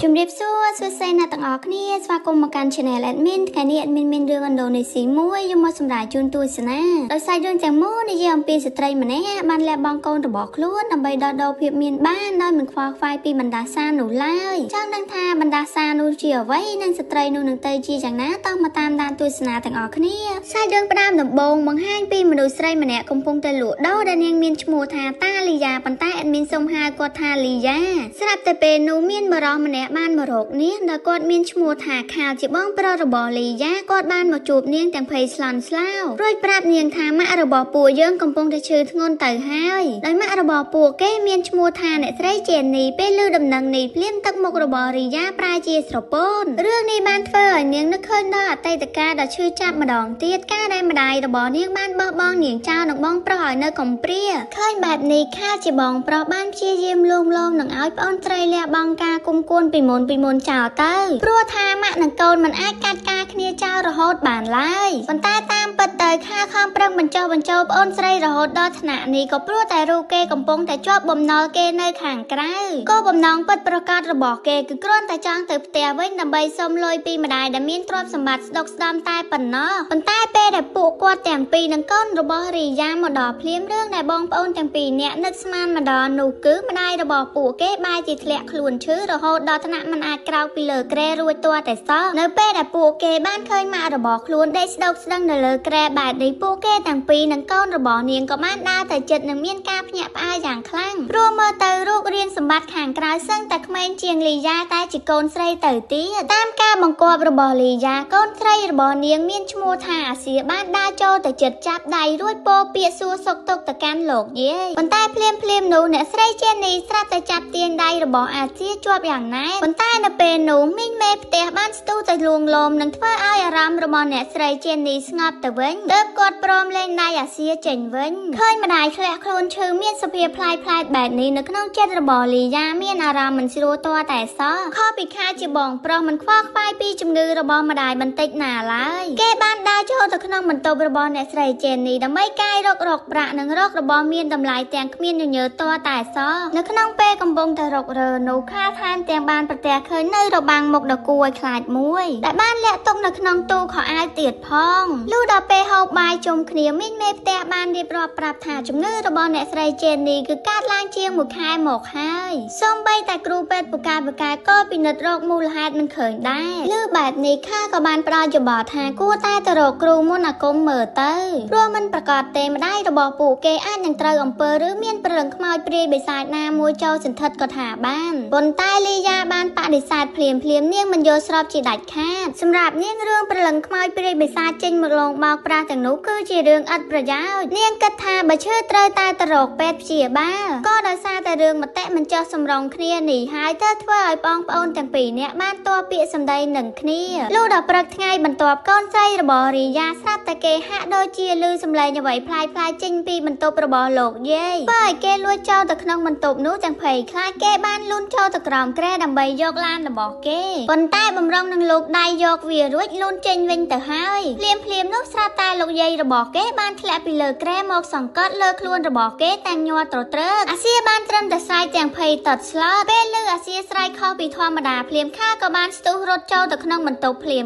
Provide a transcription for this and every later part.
จุ่มเรียบซัวซัวเซนาต่างออกนี่สวากรมการชแนลแอดมินแค่นี้แอดมินเรื่องอันโดในสีมุ้ยยมสำหรับจูนตัวสนะโดยใส่เรื่องแจงมูในเยี่ยมปีสตรีมันแน่บันแลบองกอนระบอกล้วนนำใบดอดเพียบเมียนบ้านได้เหมือนควาไฟปีบรรดาซาหนูไล่ช่างดังทาบรรดาซาหนูเจียวไว้นั่งสตรีหนูหนึ่งเตยจีจากนั้นต้องมาตามดานตัวสนะต่างออกนี่ใส่เรื่องประดามดบงบางห้างปีมาดูสตรีมันแน่กำปงเตลุดอดันยังเมียนชมูทาตาลียาปันตาแอดมินสมหากอทาลียาสลับแต่เป็นหนูเมียนบารอมันแน่บ้านบารกนี้โดยกอดเมียนชมูทาข่าวจีบ้องปรระบอลียากอดบ้านมาจูบเนียงแต่งเพยสลันสลาวรวยปราบเนียงทามะระบอปูเยื่อกำปงจะชื่อทงนเตยห้อยโดยมะระบอปูเก้เมียนชมูทาเนี่ยใส่เจนนีเป็นลือดำนังนีเปลี่ยนตักมกระบอลียาปลายเจียสระปนเรื่องในบ้านเฟยเนียงนึกเคยดอไตตะกาดอชื่อจับมาดองเตี้ยก้าได้มาได้ระบอเนียงบ้านบ้องเนียงเจ้าหนังบ้องปล่อยเนยกำเปรี้ยเคยแบบนี้ข้าจะบ้องปลอบ้านเชียเยี่ยมลมหนังอ้อยป้อนไตรเลียบังกากุมกวนปีมนเจ้าเต้ยพรัวทามะหนังโกนมันอาการกาเนียเจ้าระหดบานไล่บรรใต้ตามปัตเตยข้าข้ามเปร่งบรรเจ้าป้อนไตรระหดดอขณะนี้ก็พรัวแต่รูเกกำปงแต่ชอบบอมนอเกเนยข่างไกลก็บอมน้องปัดประกาศระบอกเกคือกรอนแต่จ้างเติบเตียไว้นำใบส้มลอยปีมาได้ดามีนทรอบสมบัติดอกดำใต้ปันนอบรรใต้เป้แต่ปูกวาดแต่งปีนังก้นระบอรียามาดอเพลี้ยมเรื่องในบองป้อนแต่งปีเนี่ยนึกสมานมาดอหนูกื้อมาได้ระบอกปูเกใบจิตเละขลุ่นชื้อระหดดอธนะมันอาจกล่าวปีเลอแกรรวยตัวแต่ซ้อเนื้อเป้แต่ปูเกบ้านเคยมาระบอกขลุ่นได้ดอกดังเนเลอแกรบาดในปูเกแต่งปีนังก้นระบอกเนียงก็มาได้แต่จิตนังเมียนกาพญาป้าอย่างคลั่งรวมมาเตยรูกเรียนสมบัติข่างกลายซึ่งแต่ขมันเจียงลียาใต้จิโกนไสเตยตีตามกาบังกอบระบอลียาก้นไสระบอเนียงเมียนชมูทาเสียบ้านดาโจแต่จิตจับได้รวยโปเปียซัวสกตกตะการโลกเย่บนใต้เพลียมหนูเนี่ยไสเจนนีสระแต่จับเตียงได้ระบออาเซียจวบอย่างนั้นบนใต้น่ะเป็นหนูมิ่งเมย์เตะบ้านสตูแต่ลวงลมนังเพื่อเอาอารามระบอเนี่ยไสเจนนีสงบแต่เว้นเดิบกดปลอมเล่นได้อาเซียเจนเว้นเคยมาได้แคละโคลนชื่อเมียนสเปียพลายแบบนี้นึกน้องเจระบอลียาเมียนอารามมันสิรู้ตัวแต่ซ้อข้อปิดค่าจีบองปลอมมันควักไปปีจำเนือระบอมาได้บันติกหนาลายแกบ้านได้โจตะขนมมันโตระบอเนี่ยไสเจนนีดำไม่ใกล้รกประนังรกระบอเมียนดำลายแตงเมียนเยอะตัวแต่ซ้อนึกน้องเป้กำบงแต่รกเรอหนูฆ่าทานแตงบานประแต่เคยเนยระบางหมกดอกกวยคลาดมวยแต่บ้านและตกนึกน้องตูขออายเตียดพองลูกดอกเป้เฮาใบจมเขียวมิ่งเมย์แต่บ้านเรียบรอบปรับถาจำเนือระบอเนี่ยไสเจนนีคือการล้างเชียงหมูคายหมกให้ส้มใบแต่ครูเป็ดปุกายก็ปีนโรคมูลหาดมันเขินได้ลือแบบนี้ข้ากับบานปลาจะบอดหากู้ใต้ตรกครูมุนกงเหม่อเตยรวมมันประกอบเต็มได้ระบอปูเกอาอย่างเตยอำเภอหรือเมียนเปลืองขมอยเปรียบสายนามวยเจ้าสินทัดก็ถาบ้านบนใต้ลียาบ้านปะดิสาดเพลียมเนี่ยมันโยสรอบจีดัดคาดสำหรับเนี่ยเรื่องเปลืองขมอยเปรียบสายเจนมาลงบอกปลาแต่งนุคือจีเรื่องอัดประยาวเนี่ยกระทาบะชื่อเตยใต้ตรกเป็ดเฉียบ้าก็โดยซาแต่เรื่องมาแตะมันเจ้าสำรองเคลียหนีหายเธอทั่วไอ้ปองปอนแต่งปีเนี่ยบ้านตัวเปียสำได้หนึ่งเคลียลูกดอกปลักไงบรรทบก้อนไส้ระบอรียาทราบแต่เกหะโดยเชียลือสำเลยอย่าไหวพลายจริงปีบรรทบระบอโลกเย่เป้ยเกลุยเจ้าตะขนมบรรทบนู้จังไผ่คลายเกบ้านลุ่นเจ้าตะกรอมแกร่ดำใบยกลานระบอเกบนใต้บำรองนังลูกได้ยกเวียรุ่ยลุ่นเจงเวงแต่หายเพลียมนกสระตาลูกใหญ่ระบอเกบ้านแคลไปเลยแกร่หมอกสองก้อนเลิกล้วนระบอเกแต่งยัวตรเตรอาเซียบ้านเตรมแต่ทรายแจงไผ่ตัดสลอเป้เลืออาเซียสไลเข้าปีทอมาดาเพลียมข้ากับบ้านสตูรถเจ้าตะขนมบรรทบเพลียม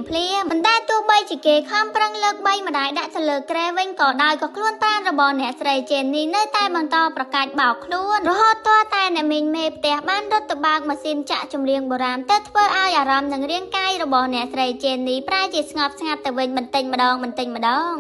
มันได้ตัวใบจิเกข้ามปรังเลิกใบมาได้จะเลิกแกร่เวงก่อได้ก็คล้วนต้านระบอเนี่ยไสเจนนี่เนยใต้บางตอประกาศบ่าวคล้วนรหดตัวตายเนี่ยมินเมย์แต่บ้านรถตะบางมาซิมจะจมเรียงโบราณเตเพื่อเอาอารามหนังเรียงใกล้ระบอเนี่ยไสเจนนี่ปลายจิตสงบแต่เวงมันติงมาดอง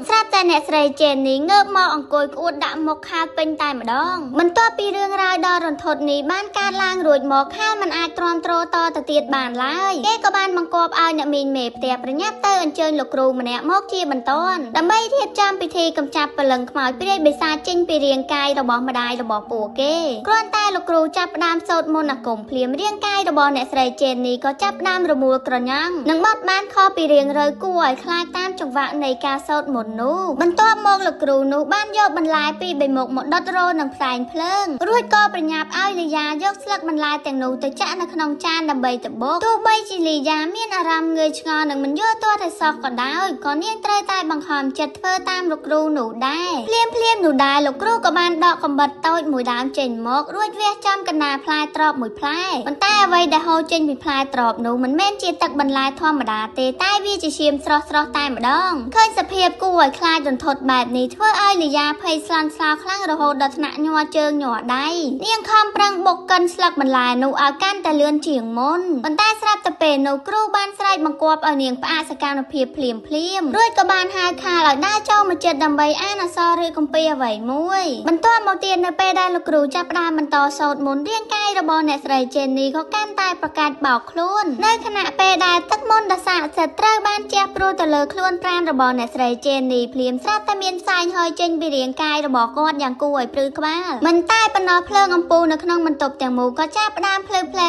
ทราบแต่เนี่ยไสเจนนี่เงือบมองอังกุยอุดดะมกข้าวเป็นตายมาดองมันตัวปีเรื่องรายดอรนทดนี่บ้านการล้างรวยหมอกข้าวมันอาจตรอมโตต่อตะเตียดบานไล่แกก็บ้านมังกรเอาเนี่ยมินเมย์แต่ประยับเตออันเชิญลูกครูมาเนี่ยมอกเชียบรรทอนดำใบเทียบจำพิธีกำจับปลังขมายไปได้ใบซาจิ้งไปเรียงกายระบอมาได้ระบอปูเก้กรอนใต้ลูกครูจับดามโซดมนกลมเพลียมเรียงกายระบอเนี่ยไสเจนนี่ก็จับดามระมูลกระยังนังมอดบ้านคอไปเรียงเลยกู้ไอ้คลายตามจังหวะในกาโซดหมดนูบรรทบมองลูกครูนูบ้านโยกบรรลายปีใบหมกหมดดอตโรนังสายเพลิงรุ่ยก็ประหยับเอาลียายกสลักบรรลายแต่งนูแต่จ้าในขนมจานดำใบตะบกตัวใบจิลียาเมียนอารามเงยชงอหนึ่งมันโยตัวแต่ซอกก่อนได้ก่อนเนียงเตยใต้บางหอมจัดเพื่อตามลูกครูหนูได้เพลียมหนูได้ลูกครูกับบ้านดอกคำบัดโต้หมวยดามเจนมกรุ่ยเวียจำกันนาพลายตรอบหมวยพลายมันใต้ไว้ได้ ហូរចេញពីផ្លែត្រប់នោះមិនមែនជាទឹកបន្លែធម្មតាទេតែវាជាឈាមស្រស់ៗតែម្ដងឃើញសភាពគួរឲ្យខ្លាចរន្ធត់បែបនេះធ្វើឲ្យលីយ៉ាភ័យស្លន់ស្លោខ្លាំងរហូតដល់ថ្នាក់ញ័រជើងញ័រដៃនាងខំប្រឹងបុកកិនស្លឹកបន្លែនោះឲ្យកាន់តែលឿនជាងមុនប៉ុន្តែស្រាប់តែពេលនោះគ្រូបានស្រែកបង្គាប់ឲ្យនាងផ្អាកសកម្មភាពភ្លាមរួចក៏បានហៅខាលឲ្យដើរចូលមកជិតដើម្បីអានអក្សរឬគម្ពីរអ្វីមួយបន្ទាប់មកទៀតនៅពេលដែលលោកគ្រូចាប់ផ្ដើមបន្តសូត្រមន្តរាងកាយរបស់អ្នកស្រីចេននីក៏កាន់តែប្រកាសបោកខ្លួននៅខណៈពេលដែលទឹកមន្តដ៏ស័ក្តិសិទ្ធិត្រូវបានជះព្រោះទៅលើខ្លួនប្រាណរបស់អ្នកស្រីចេននីភ្លាមស្រាប់តែមានផ្សែងហុយចេញពីរាងកាយរបស់គាត់យ៉ាងគួរឲ្យព្រឺក្បាលមិនតែប៉ុណ្ណោះភ្លើងអំពូលនៅក្នុងបន្ទប់ទាំងមូលក៏ចាប់ផ្ដើមភ្លឺផ្លែ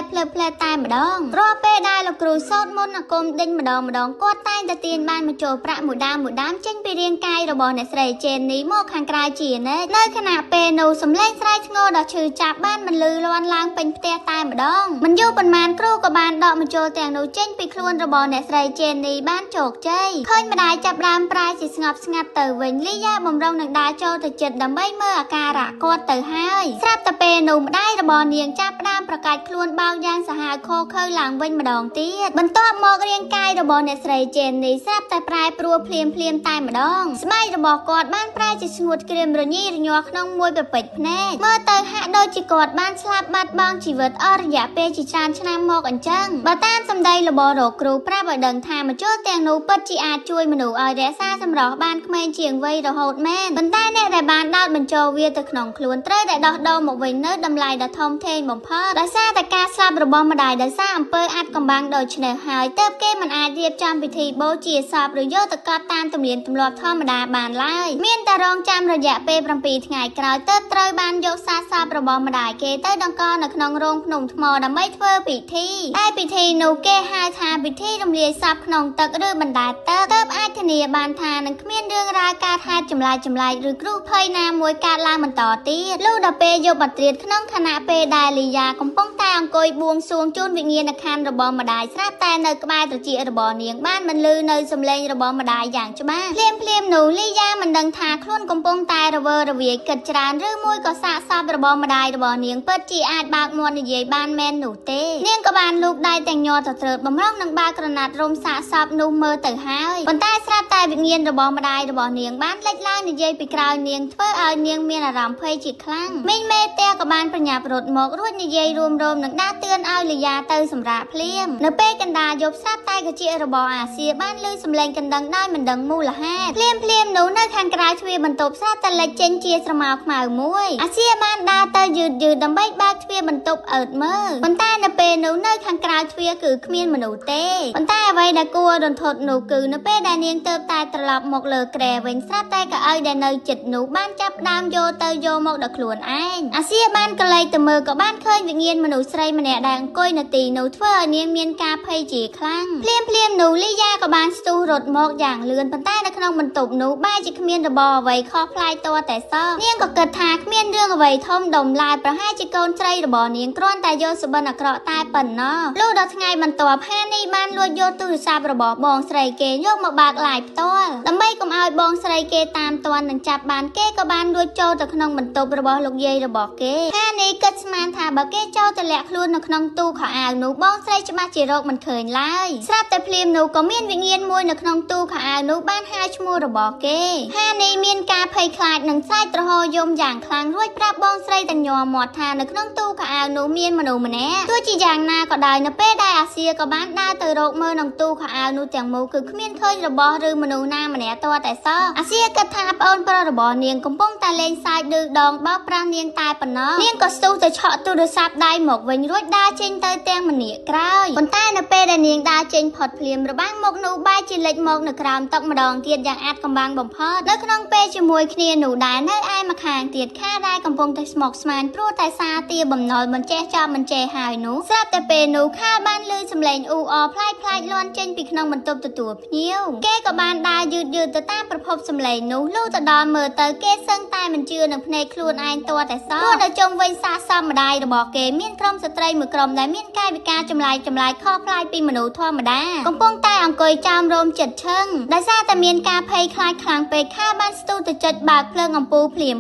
តែម្ដងរាល់ពេលដែលលោកគ្រូសូត្រមន្តអាគមដេញម្ដងគាត់តែងតែទាញបានមកចូលប្រាក់មួយដើមចេញពីរាងកាយរបស់អ្នកស្រីចេននីមកខាងក្រៅជានិច្ចនៅខណៈពេលនោះសំឡេងស្រែកធ្ងរដ៏ឈឺចាប់បានបន្លឺលាន់ឡើងពេញផ្ទះតែម្ដងមិនយូរប៉ុន្មានគ្រូក៏បានដកមកចូលទាំងនោះចេញពីខ្លួនរបស់អ្នកស្រីចេននីបានជោគជ័យឃើញម្ដាយចាប់ដើមប្រែជាស្ងប់ស្ងាត់ទៅវិញលីយ៉ាបំរុងនឹងដើរចូលទៅជិតដើម្បីមើលអាការៈគាត់ទៅហើយស្រាប់តែពេលនោះម្ដាយរបស់នាងចាប់ផ្ដើមប្រកាច់ខ្លួនបោកយ៉ាងសាហាវខូខើឡើងវិញម្ដងទៀតបន្ទាប់មករាងកាយរបស់អ្នកស្រីចេននីស្រាប់តែប្រែប្រួលភ្លាមតែម្ដងស្បែករបស់គាត់បានប្រែជាស្ងួតក្រៀមរញីរញ័រក្នុងមួយប្រពេចភ្នែកមើលទៅហាក់ដូចជាគាត់បានស្លាប់បាត់បង់ជីវិតអស់រយៈពេលជាច្រើនឆ្នាំមកអញ្ចឹងបើតាមសម្ដីរបស់រកគ្រូប្រាប់ឲ្យដឹងថាម្ជុលទាំងនោះពិតជាអាចជួយមនុស្សឲ្យរក្សាសម្រស់បានក្មេងជាងវ័យរហូតមែនប៉ុន្តែអ្នកដែលបានដោតបញ្ចូលវាទៅក្នុងខ្លួនត្រូវតែដោះដូរមកវិញនៅតម្លៃដ៏ធំធេងបំផុតដោយសារតែការស្លាប់របស់ម្ដាយដោយសារអំពើអាថ៌កំបាំងដូច្នេះហើយទើបគេមិនអាចរៀបចំពិធីបូជាសពឬយកទៅកត់តាមទំនៀមទម្លាប់ធម្មតាបានឡើយមានតែរងចាំរយៈពេល7ថ្ងៃក្រោយទើបត្រូវបានយកសាកសពរបស់ម្ដាយគេទៅដង្កល់នៅក្នុងរោងភ្នំថ្មដើម្បីធ្វើពិធីតែពិធីនោះគេហៅថាពិធីរំលាយសពក្នុងទឹកឬបណ្ដែតទឹកទើបអាចធានាបានថានឹងគ្មានរឿងរ៉ាវកើតហេតុចម្លែកឬគ្រោះភ័យណាមួយកើតឡើងបន្តទៀតលុះដល់ពេលយកបាត់ត្រៀតក្នុងខណៈពេលដែលលីយ៉ាកំពុងតែអង្គុយបួងសួងជូនវិញ្ញាណក្ខន្ធរបស់ម្ដាយស្រាប់តែនៅក្បែរត្រចៀករបស់នាងបានបន្លឺនៅសំឡេងរបស់ម្ដាយយ៉ាងច្បាស់ភ្លាមនោះលីយ៉ាមិនដឹងថាខ្លួនកំពុងតែរវើរវាយគិតច្រើនឬមួយក៏សាកសពរបស់ម្ដាយរបស់នាងពិតជាអាចបើកមាត់និយាយបានមែននោះទេនាងក៏បានលូកដៃទាំងញ័រទៅត្រើតបំរុងនឹងបើកក្រណាត់រុំសាកសពនោះមើលទៅហើយប៉ុន្តែស្រាប់តែវិញ្ញាណរបស់ម្ដាយរបស់នាងបានលេចឡើងនិយាយពីក្រោយនាងធ្វើឲ្យនាងមានអារម្មណ៍ភ័យជាខ្លាំងមីងមេផ្ទះក៏បានប្រញាប់រត់មករួចនិយាយរួមរោមនឹងដាស់តឿនឲ្យលីយ៉ាទៅសម្រាកភ្លាមនៅពេលកណ្ដាលយប់ស្រាប់តែកជារបស់អាសៀបានឮសំឡេងកណ្ដឹងដោយមិនដឹងមូលហេតុភ្លាមនោះនៅខាងក្រៅទ្វារបន្ទប់ស្រាប់តែលេចចេញជាស្រមោលខ្មៅមួយអាសៀបានដើរទៅយឺតដើម្បីបើកទ្វារបន្ទប់អើតមើលប៉ុន្តែនៅពេលនោះនៅខាងក្រៅទ្វារគឺគ្មានមនុស្សទេប៉ុន្តែអ្វីដែលគួររន្ធត់នោះគឺនៅពេលដែលនាងទៅតែត្រឡប់មកលើគ្រែវិញស្រាប់តែកៅអីដែលនៅជិតនោះបានចាប់ដើមយកទៅយកមកដល់ខ្លួនឯងអាសៀបានកលេចទៅមើលក៏បានឃើញវិញ្ញាណមនុស្សស្រីម្នាក់ដែលអង្គុយនៅទីនោះធ្វើឲ្យនាងមានការភ័យជាខ្លាំងភ្លាមនោះលីយ៉ាក៏បានស្ទុះរត់មកយ៉ាងលឿនប៉ុន្តែនៅក្នុងបន្ទប់នោះបែរជាគ្មានរបស់អ្វីខុសប្លែកតតែសោះនាងក៏គិតថាគ្មានរឿងអ្វីធំដុំឡើយប្រហែលជាកូនស្រីរបស់នាងគ្រាន់តែយកសុបិនអាក្រក់តែប៉ុណ្ណោះលុះដល់ថ្ងៃបន្ទាប់ហានីបានលួចយកទូរស័ព្ទរបស់បងស្រីគេយកមកបើកឡាយផ្ទាល់ដើម្បីកុំឲ្យបងស្រីគេតាមទាន់នឹងចាប់បានគេក៏បានលួចចូលទៅក្នុងបន្ទប់របស់លោកយាយរបស់គេហានីគិតស្មានថាបើគេចូលទៅលាក់ខ្លួននៅក្នុងទូខោអាវនោះបងស្រីច្បាស់ជារកមិនឃើញឡើយស្រាប់តែភ្លាមនោះក៏មានវិញ្ញាណមួយនៅក្នុងទូខោអាវនោះបានហៅឈ្មោះរបស់គេហានីមានការភ័យខ្លាចនិងស្រែកទ្រហោយំយ៉ាងខ្លាំងរួចប្រាប់បងស្រីទាំងញ័រមាត់ថានៅក្នុងទូខោអាវនោះមានមនុស្សម្នាក់ទោះជាយ៉ាងណាក៏ដោយនៅពេលដែលអាសៀក៏បានដើរទៅរកមើលក្នុងទូខោអាវនោះទាំងមូលគឺគ្មានឃើញរបស់ឬមនុស្សណាម្នាក់ទាល់តែសោះអាសៀគិតថាប្អូនប្រុសរបស់នាងកំពុងតែលេងសើចឌឺដងបោកប្រាស់នាងតែប៉ុណ្ណោះនាងក៏ស្ទុះទៅឆក់ទូរស័ព្ទដៃមកវិញរួចដើរចេញទៅទាំងម្នាក់ក្រោយប៉ុន្តែនៅពេលដែលនាងដើរចេញផុតភ្លាមរបាំងមុខនោះបែរជាលេចមកនៅក្រោមតុកម្ដងទៀតយ៉ាងអាថ៌កំបាំងបំផុតនៅក្នុងពេលជាមួយគ្នានោះដែរនៅឯម្ខាងទៀតខាដែលកំពុងតែស្មុគស្មាញព្រោះតែសារទាបំណុលមិនចេះចាប់មិនចេះហើយនោះស្រាប់តែពេលនោះខាបានឮសំឡេងអ៊ូអរប្លែកលាន់ចេញពីក្នុងបន្ទប់ទទួលភ្ញៀវគេក៏បានដើរយឺតទៅតាមប្រភពសំឡេងនោះលុះទៅដល់មើលទៅគេសឹងតែមិនជឿនឹងភ្នែកខ្លួនឯងទាល់តែសោះព្រោះនៅជុំវិញសាកសមម្ដាយរបស់គេមានក្រុមស្ត្រីមួយក្រុមដែលមានកាយវិការចម្លែកខុសប្លែកពីមនុស្សធម្មតាកំពុងតែអង្គុយចោមរោមចិត្តឈឹងដោយសារតែមានការភ័យខ្លាចខ្លាំងពេកខាបានស្ទុះទៅចុចបើកភ្លើងអំពូលភ្លាម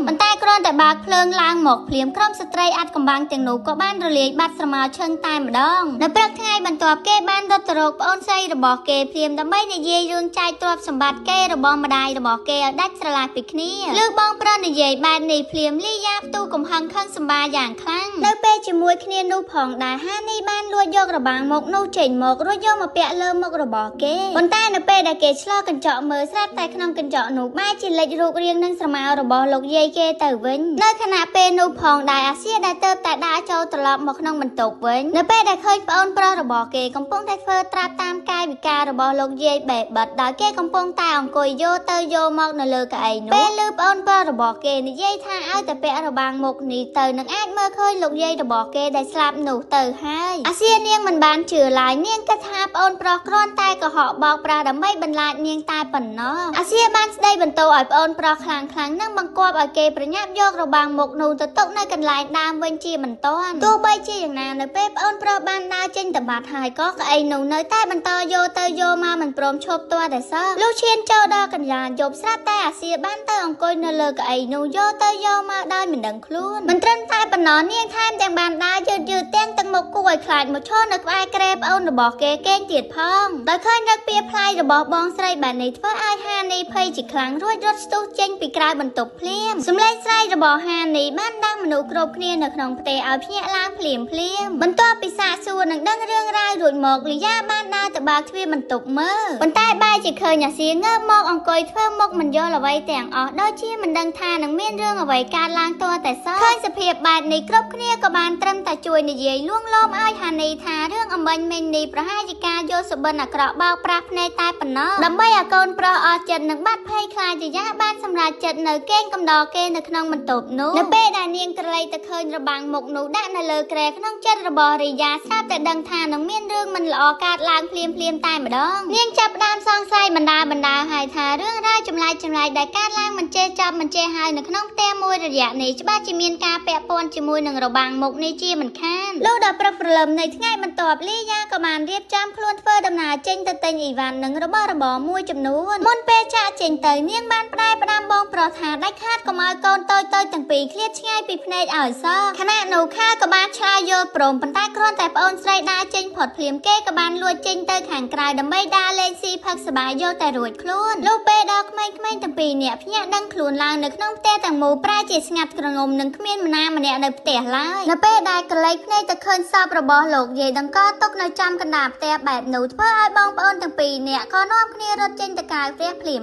ប៉ុន្តែគ្រាន់តែបើកភ្លើងឡើងមកភ្លាមក្រុមស្ត្រីអាថ៌ កំបាំងទាំងនោះក៏បានរលាយបាត់ស្រមោលឈឹងតែម្ដងនៅព្រឹកថ្ងៃបន្ទាប់គេបានរត់ទៅរកប្អូនស្រីរបស់គេភ្លាមដើម្បីនិយាយរឿងចែកទ្រព្យសម្បត្តិគេរបស់ម្ដាយរបស់គេឲ្យដាច់ស្រឡះពីគ្នាលើបងប្រុសនិយាយបែបនេះភ្លាមលីយ៉ាផ្ទុះកំហឹងខឹងសម្បាយ៉ាងខ្លាំងនៅពេលជាមួយគ្នានោះផងដែរហានីបានលួចយករបាំងមុខនោះចេញមករួចយកមកពាក់លើមុខរបស់គេប៉ុន្តែនៅពេលដែលគេឆ្លងកញ្ចក់មើលស្រាប់តែក្នុងកញ្ចក់នោះបែរជាលេចរូបរាងនិងស្រមោលរបស់លោកយាយគេទៅវិញនៅខណៈពេលនោះផងដែរអាសៀដែលទៅតែដើរចូលត្រឡប់មកក្នុងបន្ទប់វិញនៅពេលដែលឃើញប្អូនប្រុសរបស់គេកំពុងតែធ្វើត្រាប់តាមកាយវិការរបស់លោកយាយបែបបាត់ដោយគេកំពុងតែអង្គុយយកទៅយកមកនៅលើកៅអីនោះពេលឮប្អូនប្រុសរបស់គេនិយាយថាឲ្យតែពាក់របាំងមុខនេះទៅនឹងអាចមើលឃើញលោកយាយរបស់គេដែលស្លាប់នោះទៅហើយអាសៀនាងមិនបានជឿឡើយនាងគិតថាប្អូនប្រុសគ្រាន់តែកុហកបោកប្រាស់ដើម្បីបន្លាចនាងតែប៉ុណ្ណោះអាសៀបានស្ដីបន្ទោឲ្យប្អូនប្រុសខ្លាំងៗនិងបង្គាប់ឲ្យគេប្រញាប់យករបាំងមុខនោះទៅទុកនៅកន្លែងដើមវិញជាបន្ទាន់ទោះបីជាយ៉ាងណានៅពេលប្អូនប្រុសបានដើរចេញទៅបាត់ហើយក៏កៅអីនោះនៅតែបន្តយកទៅយកមកមិនព្រមឈប់ទាល់តែសោះលុះឈានចូលដល់កន្លែងយប់ស្រាប់តែអាសៀបានទៅអង្គុយនៅលើកៅអីនោះយកទៅយកមកដោយមិនដឹងខ្លួនមិនត្រឹមតែប៉ុណ្ណោះនាងថែមទាំងបានដើរយឺតទាំងទឹកមុខគួរឲ្យខ្លាចមកឈរនៅក្បែរក្រែប្អូនរបស់គេកេងទៀតផងដោយឃើញរឹកពីផ្លាយរបស់បងស្រីបែបនេះធ្វើឲ្យហានីភ័យជាខ្លាំងរួចរត់ស្ទុះចេញពីក្រៅបន្ទប់ភ្លាមសម្លេងស្រែករបស់ហានីបានដាស់មនុស្សគ្រប់គ្នានៅក្នុងផ្ទះឲ្យភ្ញាក់ឡើងភ្លាមបន្ទាប់ពីសាកសួរនិងដឹងរឿងរ៉ាវរួចមកលីយ៉ាបានដើរទៅបើកទ្វារបន្ទប់មើលប៉ុន្តែបែរជាឃើញអាសៀងើបមកអង្គុយធ្វើមុខមិនយល់អ្វីទាំងអស់ដូចជាមិនដឹងថានឹងមានរឿងអ្វីកើតឡើងទាល់តែសោះឃើញសភាពបែបនេះគ្រប់គ្នាក៏បានត្រឹមតែជួយនិយាយលួងលោមឲ្យហានីថារឿងអំបញ្ញមិញនេះប្រហែលជាការយកសុបិនអាក្រក់បោកប្រាស់ភ្នែកតែប៉ុណ្ណោះដើម្បីឲ្យកូនប្រុសអស់ចិត្តនិងបាត់ភ័យខ្លាចលីយ៉ាបានសម្រេចចិត្តនៅកេងកំដរគេនៅក្នុងបន្ទប់នោះនៅពេលដែលនាងក្រឡេកទៅឃើញរបាំងមុខនោះដាក់នៅលើក្រែក្នុងចិត្តរបស់រីយ៉ាស្រាប់តែដឹងថានឹងមានរឿងមិនល្អកើតឡើងភ្លាមតែម្ដងនាងចាប់ផ្ដើមសង្ស័យបណ្ដាហើយថារឿងរ៉ាវចម្លែកដែលកើតឡើងមិនចេះចាប់មិនចេះហើយនៅក្នុងផ្ទះមួយរយៈនេះច្បាស់ជាមានការពាក់ព័ន្ធជាមួយនឹងរបាំងមុខនេះជាមិនខានលុះដល់ព្រឹកព្រលឹមនៃថ្ងៃបន្ទាប់លីយ៉ាក៏បានរៀបចំខ្លួនធ្វើដំណើរចេញទៅទិញអីវ៉ាន់និងរបស់របរមួយចំនួនមុនពេលចាក់ចេញទៅនាងបានផ្ដាំបងប្រុសថាដាច់ខាតកុំឲ្យកូនតូចទាំងពីរឃ្លាតឆ្ងាយពីភ្នែកឲ្យសោះខណៈនោះខាក៏បានឆ្លើយយល់ព្រមប៉ុន្តែគ្រាន់តែប្អូនស្រីដើរចេញផុតភ្លាមគេក៏បានលួចចេញទៅខាងក្រៅដើម្បីដើរលេងស៊ីផឹកសប្បាយយកតែរួចខ្លួនលុះពេលដល់ក្មេងៗទាំងពីរនាក់ភ្ញាក់ដឹងខ្លួនឡើងនៅក្នុងផ្ទះទាំងមូលប្រែជាស្ងាត់ក្រងំនិងគ្មានម្នាក់នៅផ្ទះឡើយនៅពេលដែលកលេចភ្នែកទៅឃើញសពរបស់លោកយាយដង្កល់ទុកនៅចំកណ្ដាលផ្ទះបែបនោះធ្វើឲ្យបងប្អូនទាំងពីរនាក់ក៏នាំគ្នារត់ចេញទៅក្រៅផ្ទះភ្លាម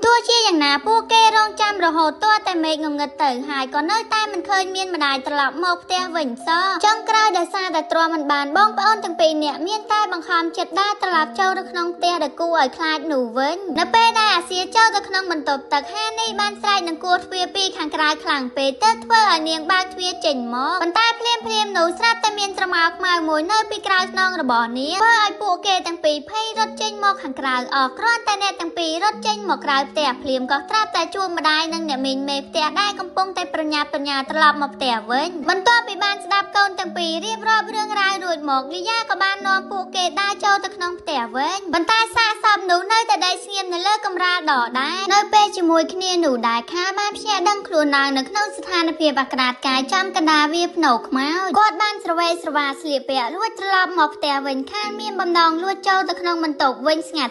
ទោះជាយ៉ាងណាពួកគេរងចាំរហូតទាល់តែមេឃងងឹតទៅហើយក៏នៅតែមិនឃើញមានម្ដាយត្រឡប់មកផ្ទះវិញសោះចុងក្រោយដោយសារតែទ្រាំមិនបានបងប្អូនទាំងពីរនាក់មានតែបង្ខំចិត្តដើរត្រឡប់ចូលទៅក្នុងផ្ទះដែលគួរឲ្យខ្លាចនោះវិញនៅពេលដែលអាសៀចូលទៅក្នុងបន្ទប់ទឹកហានីបានស្រែកនឹងគួរទ្វារពីខាងក្រៅខ្លាំងពេកទៅធ្វើឲ្យនាងបើកទ្វារចេញមកប៉ុន្តែភ្លាមនោះស្រាប់តែមានស្រមោលខ្មៅមួយនៅពីក្រៅខ្នងរបស់នាងធ្វើឲ្យពួកគេទាំងពីរភ័យរត់ចេញមកខាងក្រៅអស់គ្រាន់តែអ្នកទាំងពីររត់ចេញមកក្រៅផ្ទះភ្លាមក៏ត្រាប់តែជួបម្ដាយនិងអ្នកមីងមេផ្ទះដែលកំពុងតែប្រញាប់ត្រឡប់មកផ្ទះវិញបន្ទាប់ពីបានស្ដាប់កូនទាំងពីររៀបរាប់រឿងរ៉ាវរួចមកលីយ៉ាក៏បាននាំពួកគេដើរចូលទៅក្នុងផ្ទះវិញប៉ុន្តែសាកសពនោះនៅតែដេកស្ងៀមនៅលើកម្រាលដដែលនៅពេលជាមួយគ្នានោះដែរខាបានភ្ញាក់ដឹងខ្លួនឡើងនៅក្នុងស្ថានភាពអាក្រាតកាយចំកណ្ដាលវាភ្នោខ្មៅគាត់បានស្រវេស្រវាស្លៀកពាក់លួចត្រឡប់មកផ្ទះវិញខានមានបំណងលួចចូលទៅក្នុងបន្ទប់វិញស្ងាត់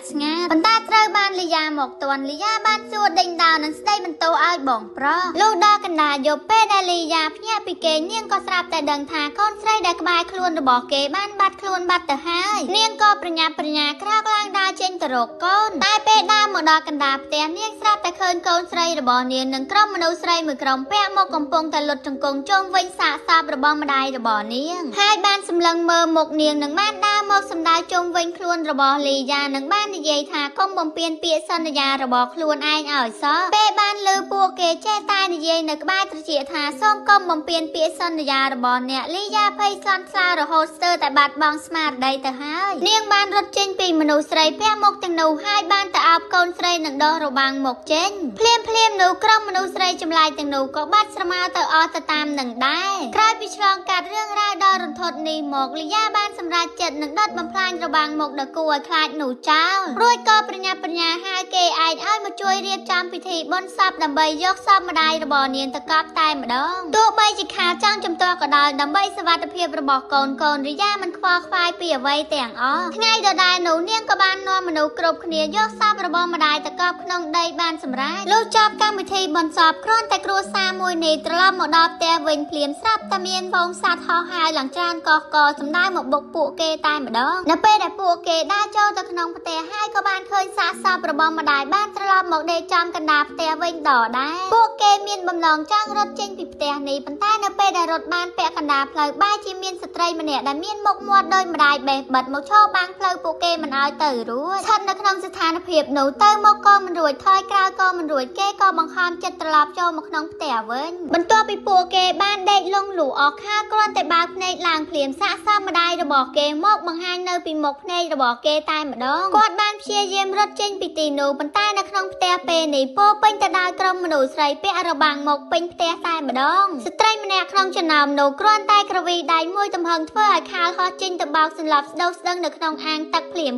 ប៉ុន្តែត្រូវបានលីយ៉ាមកទាន់លីយ៉ាបានសួរដេញដោលនឹងស្ដីបន្ទោឲ្យបងប្រុសលុះដល់កណ្ដាលយប់ពេលដែលលីយ៉ាភ្ញាក់ពីគេនាងក៏ស្រាប់តែដឹងថាកូនស្រីដែលក្បែរខ្លួនរបស់គេបានបាត់ខ្លួនបាត់ទៅហើយនាងក៏ប្រញាប់ក្រោកឡើងដើរចេញទៅរកកូនតែពេលដើរមកដល់កណ្ដាលផ្ទះនាងស្រាប់តែឃើញកូនស្រីរបស់នាងនិងក្រុមមនុស្សស្រីមួយក្រុមពាក់មកកំពុងតែលុតជង្គង់ជុំវិញសាកសពរបស់ម្ដាយរបស់នាងហើយបានសម្លឹងមើលមុខនាងនិងបានដើរមកសម្ដៅជុំវិញខ្លួនរបស់លីយ៉ានិងបាននិយាយថាកុំបំពេញពាក្យសន្យារបស់ខ្លួនឯងឲ្យសោះពេលបានលើពួកគេចេះតែនិយាយនៅក្បែរត្រចៀកថាសូមកុំបំពេញពាក្យសន្យារបស់អ្នកលីយ៉ាភ័យស្លន់ស្លោរហូតស្ទើរតែបាត់បង់ស្មារតីទៅហើយនាងបានរត់ចេញពីមនុស្សស្រីពាក់មុខទាំងនោះហើយបានទៅអោបកូនស្រីនិងដោះរបាំងមុខចេញភ្លាមនោះក្រុមមនុស្សស្រីចម្លែកទាំងនោះក៏បាត់ស្រមោលទៅអស់ទៅតាមនឹងដែរក្រោយពីឆ្លងកាត់រឿងរ៉ាវដ៏រន្ធត់នេះមកលីយ៉ាបានសម្រេចចិត្តនឹងដុតបំផ្លាញរបាំងមុខដ៏គួរឲ្យខ្លាចនោះចោលរួចក៏ប្រញាប់ហៅគេឯងឲ្យមកជួយរៀបចំពិធីបុណ្យសពដើម្បីយកសពម្ដាយរបស់នាងទៅកប់តែម្ដងទោះបីជាខាត ចាំងចំទាស់ក៏ដោយដើម្បីសុវត្ថិភាពរបស់កូនរិយាមិនខ្វល់ខ្វាយពីអ្វីទាំងអស់ថ្ងៃដដែលនោះនាងក៏បាននាំមនុស្សគ្រប់គ្នាយកសពរបស់ម្ដាយទៅកប់ក្នុងដីបានសម្រេចលុះចប់កម្មវិធីបន្សពគ្រាន់តែគ្រួសារមួយនេះត្រឡប់មកដល់ផ្ទះវិញភ្លាមស្រាប់តែមានវងសត្វហោះហើរឡើងច្រើនកកសម្ដៅមកបុកពួកគេតែម្ដងនៅពេលដែលពួកគេដើរចូលទៅក្នុងផ្ទះហើយក៏បានឃើញសាកសពរបស់ម្ដាយបានត្រឡប់មកដេកចំកណ្ដាលផ្ទះវិញដដែលពួកគេមានបំណងចង់រត់ចេញពីផ្ទះនេះប៉ុន្តែនៅពេលដែលរត់បានពាក់កណ្ដាលផ្លូវបែរជាមានស្ត្រីម្នាក់ដែលមានមុខមាត់ដោយម្ដាយបេះបិទមកឈរបាំងផ្លូវពួកគេមិនឲ្យទៅរួចស្ថិតនៅក្នុងស្ថានភាពនោះទៅមកក៏មិនរួចថយក្រោយក៏មិនរួចគេក៏បង្ខំចិត្តត្រឡប់ចូលមកក្នុងផ្ទះវិញបន្ទាប់ពីពួកគេបានដេកលងលូអស់ខាគ្រាន់តែបើកភ្នែកឡើងភ្លាមសាកសម្ដាយរបស់គេមកបង្ហាញនៅពីមុខភ្នែករបស់គេតែម្ដងគាត់បានព្យាយាមរត់ចេញពីទីនោះប៉ុន្តែនៅក្នុងផ្ទះពេលនេះពោពេញទៅដោយក្រុមមនុស្សស្រីពាក់របាំងមកពេញផ្ទះតែម្ដងស្ត្រីម្នាក់ក្នុងចំណោមនោះគ្រាន់តែក្រវីដៃមួយទំហឹងធ្វើឲ្យខាលហោះចេញទៅបោកសន្លប់ស្ដោស្ដឹងនៅក្នុងអាងទឹកភ្លាម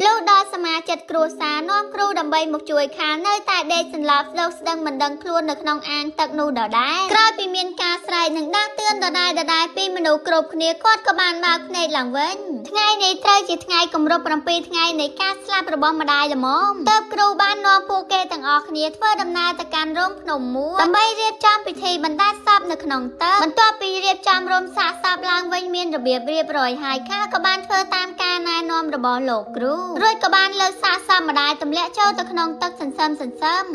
លុះដល់សមាជិកគ្រួសារនាំគ្រូដើម្បីមកជួយខាលនៅតែដេកសន្លប់ស្ដោស្ដឹងមិនដឹងខ្លួននៅក្នុងអាងទឹកនោះដដែលក្រោយពីមានការស្រែកនិងដាស់តឿនដដែលពីមនុស្សគ្រប់គ្នាគាត់ក៏បានបើកភ្នែកឡើងវិញថ្ងៃនេះត្រូវជាថ្ងៃគម្រប់7ថ្ងៃនៃការស្លាប់របស់ម្ដាយល្មមទើបគ្រូបាននាំពួកគេទាំងអស់គ្នាធ្វើដំណើរទៅកាន់រោងភ្នំមួយដើម្បីរៀបចំពិធីបណ្ដែតសពនៅក្នុងទឹកបន្ទាប់ពីរៀបចំរោមសាកសពឡើងវិញមានរបៀបរៀបរយហើយខាក៏បានធ្វើតាមការណែនាំរបស់លោកគ្រូរួចក៏បានលើកសាកសពម្ដាយទម្លាក់ចូលទៅក្នុងទឹកសន្សឹម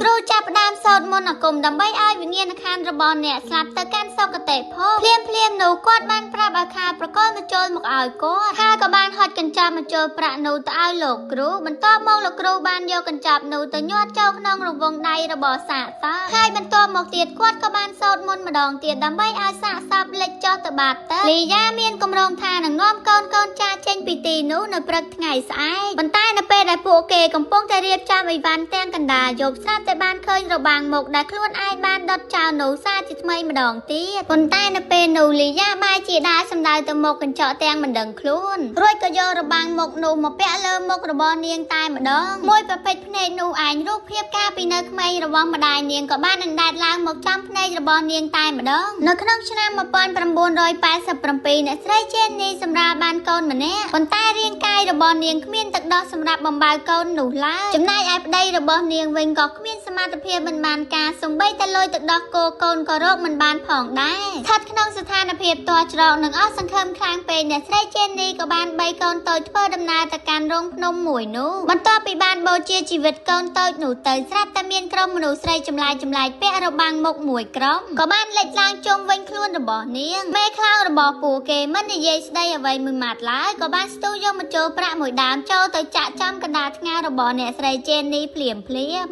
គ្រូចាប់ផ្ដើមសូត្រមន្តអាគមដើម្បីឲ្យវិញ្ញាណក្ខន្ធរបស់អ្នកស្លាប់ទៅកាន់សុគតិភពភ្លាមនោះគាត់បានប្រាប់ឲ្យខាប្រកល់មកចូលមកឲ្យគាត់ខាក៏បានហត់កញ្ចប់មកចូលប្រាក់នោះទៅឲ្យលោកគ្រូបន្ទាប់មកលោកគ្រូបានយកកញ្ចប់នោះទៅញាត់ចូលក្នុងរង្វង់ដៃរបស់សាកសពហើយបន្ទាប់មកទៀតគាត់ក៏បានសូត្រមន្តម្ដងទៀតដើម្បីឲ្យសាកសពលិចចុះទៅបាតទឹកលីយ៉ាមានគម្រោងថានឹងនាំកូនចាចេញពីទីនោះនៅព្រឹកថ្ងៃស្អែកប៉ុន្តែនៅពេលដែលពួកគេកំពុងតែរៀបចំអីវ៉ាន់ទាំងកណ្ដាលយប់ស្រាប់តែបានឃើញរបាំងមុខដែលខ្លួនឯងបានដុតចោលនោះសាជាថ្មីម្ដងទៀតប៉ុន្តែនៅពេលនោះលីយ៉ាបែរជាដើរសម្ដៅទៅមុខកញ្ចក់ទាំងមិនដឹងខ្លួនរួចក៏យករបាំងមុខនោះមកពាក់លើមុខរបស់នាងតែម្ដងមួយប្រពេចភ្នែកនោះឯងរូបភាពកាលពីនៅក្មេងរបស់ម្ដាយនាងក៏បានអណ្ដែតឡើងមកចំភ្នែករបស់នាងតែម្ដងនៅក្នុងឆ្នាំ1987អ្នកស្រីជេននីសម្រាប់បានកូនម្នាក់ប៉ុន្តែរាងកាយរបស់នាងគ្មានទឹកដោះសម្រាប់បំបើកូននោះឡើយចំណែកឯប្តីរបស់នាងវិញក៏គ្មានសមត្ថភាពមិនបានការសំបីតែលុយទឹកដោះគោកូនក៏រកមិនបានផងដែរស្ថិតក្នុងស្ថានភាពទាស់ច្រកនិងអស់សង្ឃឹមខ្លាំងពេកអ្នកស្រីជេននីក៏បានបីកូនតូចធ្វើដំណើរទៅកាន់រោងភ្នំមួយនោះបន្ទាប់ពីបានបូជាជីវិតកូនតូចនោះទៅស្រាប់តែមានក្រុមមនុស្សស្រីចម្លែកពាក់របាំងមុខមួយក្រុមក៏បានលេចឡើងជុំវិញខ្លួនរបស់នាងមេខ្លោងរបស់ពួកគេមិននិយាយស្ដីអ្វីមួយម៉ាត់ឡើយក៏បានស្ទុះយកមកចូលប្រាក់មួយដើមចូលទៅចាក់ចំកណ្ដាលថ្ងារបស់អ្នកស្រីជេននីភ្លាម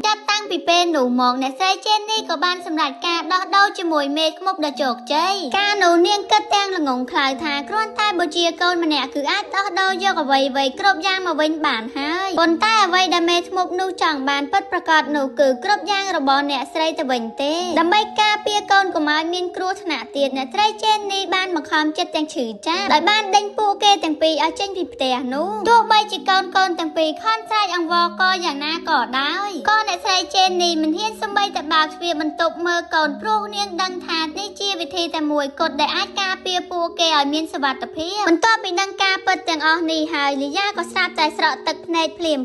ចាប់តាំងពីពេលនោះមកអ្នកស្រីជេននីក៏បានសម្រេចការដោះដូរជាមួយមេឃមុខដ៏ជោគជ័យការនោះនាងគិតទាំងល្ងងខ្លៅថាគ្រាន់តែបូជាកូនម្នាក់គឺអាចដោះដូរយកអ្វីគ្រប់យ៉ាងមកវិញបានហើយប៉ុន្តែអ្វីដែលមេឃមុខនោះចង់បានពិតប្រាកដនោះគឺគ្រប់យ៉ាងរបស់អ្នកស្រីទៅវិញទេដើម្បីការពារកូនកុំឲ្យមានគ្រោះថ្នាក់ទៀតអ្នកស្រីជេននីបានបង្ខំចិត្តទាំងឈឺចាប់ដោយបានដេញពួកគេទាំងពីរឲ្យចេញពីផ្ទះនោះទោះបីជាកូនទាំងពីរខំស្រែកអង្វរក៏យ៉ាងណាក៏ដោយក៏អ្នកស្រីជេននីមិនហ៊ានសូម្បីតែបើកទ្វារបន្ទប់មើលកូនព្រោះនាងដឹងថានេះជាវិធីតែមួយគត់ដែលអាចការពារពួកគេឲ្យមានសុវត្ថិភាពបន្ទាប់ពីដឹងការពិតទាំងអស់នេះហើយលីយ៉ាក៏ស្រាប់តែស្រក់ទឹកភ្នែកភ្លាម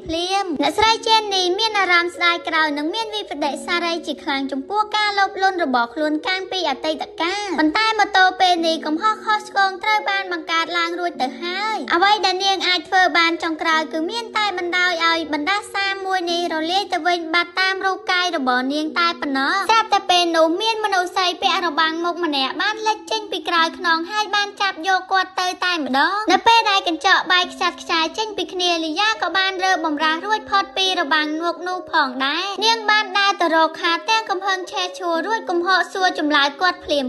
អ្នកស្រីជេននីមានអារម្មណ៍ស្ដាយក្រោយនិងមានវិប្បដិសារីជាខ្លាំងចំពោះការលោភលន់របស់ខ្លួនកាលពីអតីតកាលប៉ុន្តែម៉ូតូពេលនេះកំហុសខុសឆ្គងត្រូវបានបង្កើតឡើងរួចទៅហើយអ្វីដែលនាងអាចធ្វើបានចុងក្រោយគឺមានតែបណ្ដោយឲ្យបណ្ដាសាមួយនេះរលាយទៅវិញបាត់តាមរូបកាយរបស់នាងតែប៉ុណ្ណោះស្រាប់តែពេលនោះមានមនុស្សស្រីពាក់របាំងមុខម្នាក់បានលេចចេញពីក្រោយខ្នងហើយបានចាប់យកគាត់ទៅតែម្ដងនៅពេលដែលកញ្ចក់បែកខ្ចាត់ខ្ចាយចេញពីគ្នាលីយ៉ាក៏បានរើបំរាស់រួចផុតពីរបាំងមុខនោះផងដែរនាងបានដើរទៅរកខាទាំងកំហឹងឆេះឈួររួចកំហកសួរចម្លើយគាត់ភ្លាម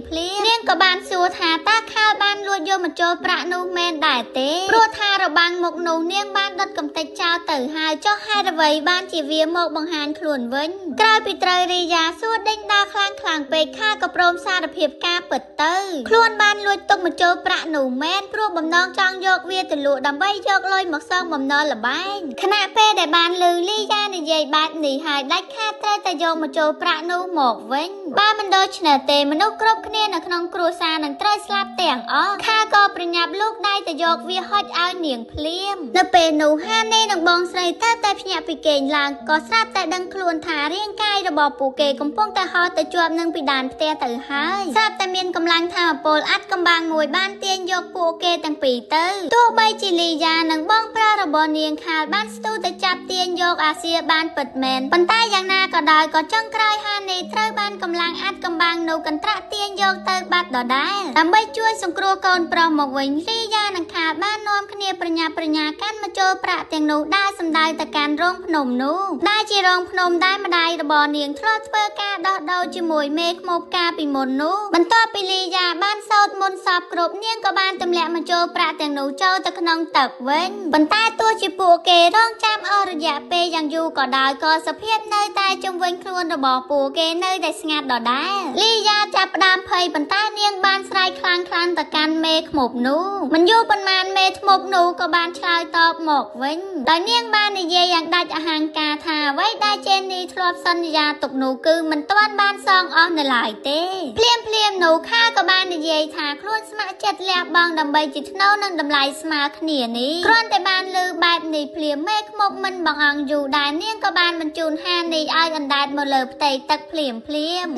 នាងក៏បានសួរថាតើខាលបានលួចយកមកចូលប្រាក់នោះមែនដែរទេព្រោះថារបាំងមុខនោះនាងបានដុតកំទេចចោលទៅហើយចុះហេតុអ្វីបានជាវាមកបង្ហាញខ្លួនវិញ ក្រោយពីត្រូវរីយ៉ាសួរដេញដោលខ្លាំងពេកខាក៏ព្រមសារភាពការពិតទៅខ្លួនបានលួចទុកមកចូលប្រាក់នោះមែនព្រោះបំណងចង់យកវាទៅលក់ដើម្បីយកលុយមកសងបំណុលលបែងខណៈពេលដែលបានឮលីយ៉ានិយាយបែបនេះហើយដាច់ខាតត្រូវតែយកមកចូលប្រាក់នោះមកវិញបើមិនដូច្នេះទេមនុស្សគ្រប់គ្នានៅក្នុងគ្រួសារនឹងត្រូវស្លាប់ទាំងអស់ខាក៏ប្រញាប់លោកដៃទៅយកវាហុចឲ្យនាងភ្លាមនៅពេលនោះហានីនិងបងស្រីតែភ្ញាក់ពីគេងឡើងក៏ស្រាប់តែដឹងខ្លួនថារាងកាយរបស់ពួកគេកំពុងតែហោះទៅជាប់នឹងពីដានផ្ទះទៅហើយស្រាប់តែមានកម្លាំងថាមពលអាត់កំបាំងមួយបានទាញយកពួកគេទាំងពីរទៅទោះបីជាលីយ៉ានិងបងប្រុសរបស់នាងខាលបានស្ទុះទៅចាប់ទាញយកអាសៀបានពិតមែនប៉ុន្តែយ៉ាងណាក៏ដោយក៏ចុងក្រោយហានីត្រូវបានកម្លាំងអាត់កំបាំងនោះកន្ត្រាក់ទាញយកទៅបាត់ដដែលដើម្បីជួយសង្គ្រោះកូនប្រុសមកវិញលីយ៉ានិងខាលបាននាំគ្នាប្រញាប់ប្រញាល់កាន់មកចូលប្រាក់ទាំងនោះដើរសម្ដៅទៅកាន់រោងភ្នំនោះដែលជារោងភ្នំដែលម្ដាយរបស់នាងធ្លាប់ធ្វើការដោះដូរជាមួយមេឃ្មោបកាពីមុននោះបន្ទាប់ពីលីយ៉ាបានសោតមុនសពគ្រប់នាងក៏បានទម្លាក់មកចូលប្រាក់ទាំងនោះចូលទៅក្នុងទឹកវិញប៉ុន្តែទោះជាពួកគេរងចាំអស់រយៈពេលយ៉ាងយូរក៏ដោយក៏សភាពនៅតែជុំវិញខ្លួនរបស់ពួកគេនៅតែស្ងាត់ដដែលលីយ៉ាចាប់ផ្ដើមភ័យប៉ុន្តែនាងបានស្រែកខ្លាំងទៅកាន់មេឃ្មោបនោះមិនយូរប៉ុន្មានមេធ្មប់នោះក៏បានឆ្លើយតបមកវិញដោយនាងបាននិយាយយ៉ាងដាច់អហង្ការថាអ្វីដែលចេននីធ្លាប់សន្យាទុកនោះគឺមិនទាន់បានសងអស់នៅឡើយទេភ្លាមនោះខាក៏បាននិយាយថាខ្លួនស្ម័គ្រចិត្តលះបង់ដើម្បីជាថ្នូរនឹងតម្លៃស្មើគ្នានេះគ្រាន់តែបានឮបែបនេះភ្លាមមេឃ្មប់មិនបងអង្គយូរដែរនាងក៏បានបញ្ជូនហានីឲ្យអណ្ដែតមកលើផ្ទៃទឹកភ្លាម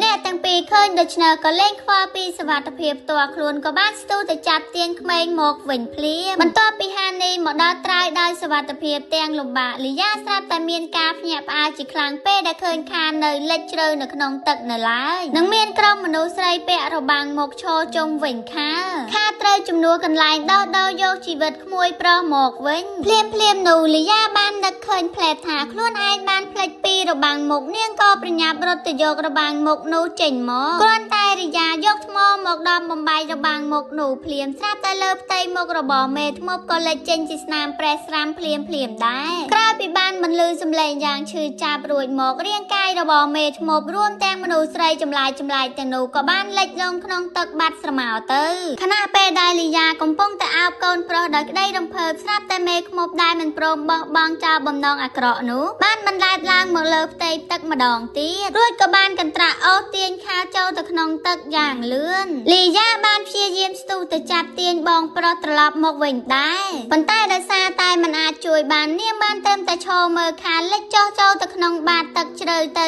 អ្នកទាំងពីរឃើញដូច្នេះក៏លែងខ្វល់ពីសុវត្ថិភាពផ្ទាល់ខ្លួនក៏បានស្ទុះទៅចាប់ទាញក្មេងមកវិញភ្លាមបន្ទាប់ពីហានីមកដល់ត្រើយដោយសុវត្ថិភាពទាំងលំបាកលីយ៉ាស្រាប់តែមានការភ្ញាក់ផ្អើលជាខ្លាំងពេលដែលឃើញខាននៅលិចជ្រៅនៅក្នុងទឹកនៅឡើយនឹងមានក្រុមមនុស្សស្រីពាក់របាំងមកឈរជុំវិញខាត្រូវជំនួសកន្លែងដោយកជីវិតក្មួយប្រុសមកវិញភ្លាមនោះលីយ៉ាបាននឹកឃើញផ្លែថាខ្លួនឯងបានផ្លេចពីរបាំងមុខនាងក៏ប្រញាប់រត់ទៅយករបាំងមុខនោះចេញមកគ្រាន់តែលីយ៉ាយកថ្មមកដំបំបែករបាំងមុខនោះភ្លាមស្រាប់តែលើផ្ទៃមុខរបស់មេធ្មប់ក៏លេចចេញជាស្នាមប្រេះស្រាំភ្លាមដែរក្រោយពីបានបន្លឺសំឡេងយ៉ាងឈឺចាប់រួចមករាងកាយរបស់មេធ្មប់រួមទាំងមនុស្សស្រីចម្លែកទាំងនោះក៏បានលិចលងក្នុងទឹកបាត់ស្រមោទៅខណៈពេលដែលលីយ៉ាកំពុងតែអោបកូនប្រុសដោយក្តីរំភើបស្រាប់តែមេឃ្មប់ដែលមិនព្រមបោះបង់ចោលបំណងអាក្រក់នោះបានបន្លាចឡើងមកលើផ្ទៃទឹកម្ដងទៀតរួចក៏បានកន្ត្រាក់អូសទាញខាចូលទៅក្នុងទឹកយ៉ាងលឿនលីយ៉ាបានព្យាយាមស្ទុះទៅចាប់ទាញបងប្រុសត្រឡប់មកវិញដែរប៉ុន្តែដោយសារតែមិនអាចជួយបាននាងបានតែឈរមើលខាលិចចុះចូលទៅក្នុងបាតទឹកជ្រៅទៅ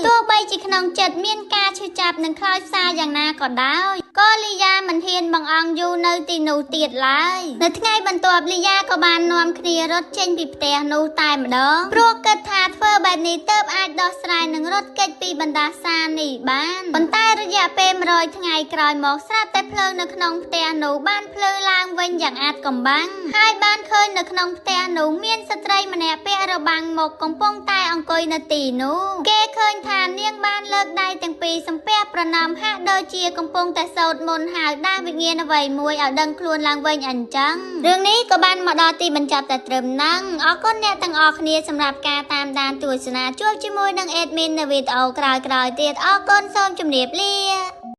ទោះបីជាក្នុងចិត្តមានការឈឺចាប់និងខ្លោចផ្សាយ៉ាងណាក៏ដោយក៏លីយ៉ាមិនហ៊ានបង្អង់យូរនៅទីនោះទៀតឡើយនៅថ្ងៃបន្ទាប់លីយ៉ាក៏បាននាំគ្នារត់ចេញពីផ្ទះនោះតែម្ដងព្រោះគិតថាធ្វើបែបនេះទើបអាចដោះស្រាយនឹងរត់គេចពីបណ្ដាសានេះបានប៉ុន្តែរយៈពេល100ថ្ងៃក្រោយមកស្រាប់តែភ្លើងនៅក្នុងផ្ទះនោះបានភ្លឺឡើងវិញយ៉ាងអាតកំបាំងហើយបានឃើញនៅក្នុងផ្ទះនោះមានស្ត្រីម្នាក់ពាក់របាំងមកកំពុងតែអង្គុយនៅទីនោះគេឃើញថានាងបានលើកដៃទាំងពីរសំពះប្រណម្យហាក់ដូចជាកំពុងតែសូត្រមន្តហៅដាស់វិញ្ញាណអ្វីមួយឲ្យដឹងខ្លួនឡើងវិញអញ្ចឹងរឿងនេះក៏បានមកដល់ទីបញ្ចប់តែត្រឹមហ្នឹងអរគុណអ្នកទាំងអស់គ្នាសម្រាប់ការតាមដានទស្សនាជួបជាមួយនឹង admin នៅវីដេអូក្រោយៗទៀតអរគុណសូមជម្រាបលា